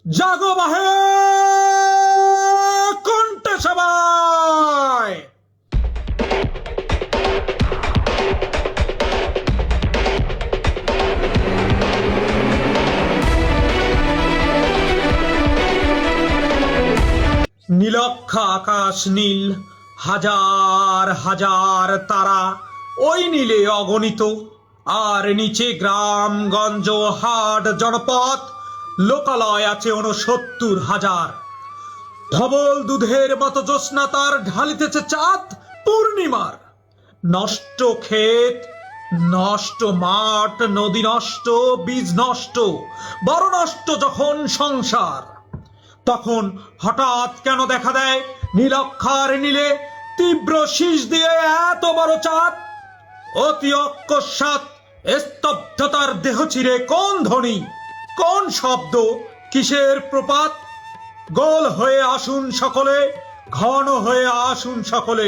জাগো বাহে কণ্ঠ সবাই। নীলক্ষা আকাশ নীল, হাজার হাজার তারা ওই নীলে অগণিত। আর নিচে গ্রামগঞ্জ হাট জনপদ লোকালয় আছে ৬৯,০০০। ধবল দুধের মতো জ্যোৎস্না তার ঢালিতেছে চাঁদ পূর্ণিমার। নষ্ট ক্ষেত, নষ্ট মাঠ, নদী নষ্ট, বীজ নষ্ট, বড় নষ্ট যখন সংসার, তখন হঠাৎ কেন দেখা দেয় নীলক্ষার নীলে তীব্র শীষ দিয়ে এত বড় চাঁদ? অতি অকস্মাৎ স্তব্ধতার দেহ চিরে কোন ধ্বনি, কোন শব্দ, কিসের প্রপাত? গোল হয়ে আসুন সকলে, ঘন হয়ে আসুন সকলে,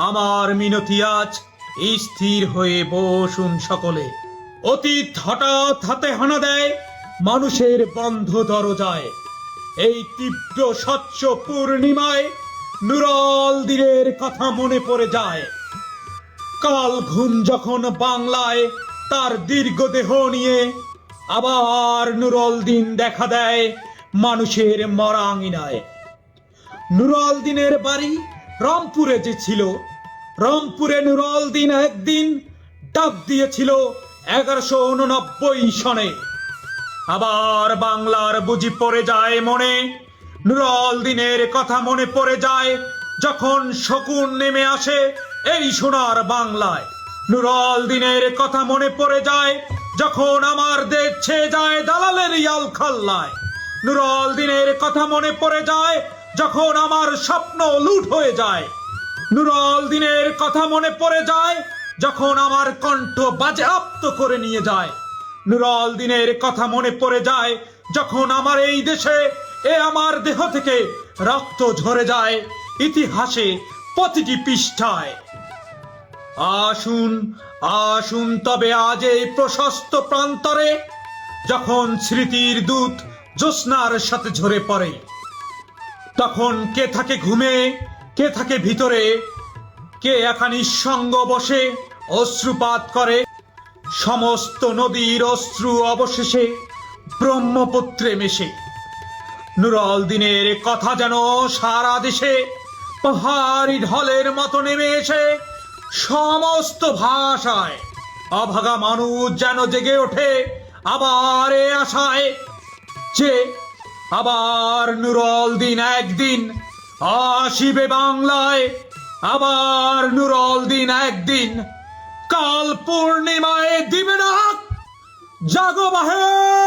আমার মিনতি আজ স্থির হয়ে বসুন সকলে। অতীত হঠাৎ হাতে হানা দেয় মানুষের বন্ধ দরজায়। এই তীব্র স্বচ্ছ পূর্ণিমায় নুরল দিনের কথা মনে পড়ে যায়। কাল ঘুম যখন বাংলায় তার দীর্ঘ দেহ নিয়ে আবার নুরল দিন দেখা দেয় মানুষের মরা আঙিনায়। নুরল দিনের বাড়ি রংপুরে যে ছিল, রংপুরে নুরল দিন একদিন ডাক দিয়েছিল ১১৮৯ সনে। আবার বাংলার বুঝি পড়ে যায় মনে, নুরল দিনের কথা মনে পড়ে যায় যখন শকুন নেমে আসে এই সোনার বাংলায়। নুরল দিনের কথা মনে পড়ে যায় যখন আমার দেশ ছেয়ে যায় দালালের ইয়াল খাল্লায়। নুরল দিনের কথা মনে পড়ে যায় যখন আমার স্বপ্ন লুট হয়ে যায়। নুরল দিনের কথা মনে পড়ে যায় যখন আমার কণ্ঠ বাজেয়াপ্ত করে নিয়ে যায়। নুরল দিনের কথা মনে পড়ে যায় যখন আমার এই দেশে আমার দেহ থেকে রক্ত ঝরে যায় ইতিহাসে প্রতিটি পৃষ্ঠায়। আসুন আসুন তবে আজ এই প্রশস্ত প্রান্তরে, যখন স্মৃতির দূত জ্যোৎস্নার সাথে ঝরে পড়ে, তখন কে থাকে ঘুমে, কে থাকে ভিতরে, কে একা নিঃসঙ্গ বসে অশ্রুপাত করে। সমস্ত নদীর অশ্রু অবশেষে ব্রহ্মপুত্রে মেশে। নুরল দিনের কথা যেন সারা দেশে পাহাড়ি ঢলের মতো নেমে এসে সমস্ত ভাষায় অভাগা মানুষ যেন জেগে ওঠে আবার এ আশায় যে আবার নুরল দিন একদিন আসিবে বাংলায়। আবার নুরল দিন একদিন কাল পূর্ণিমায় দিবে না। জাগো বাহে।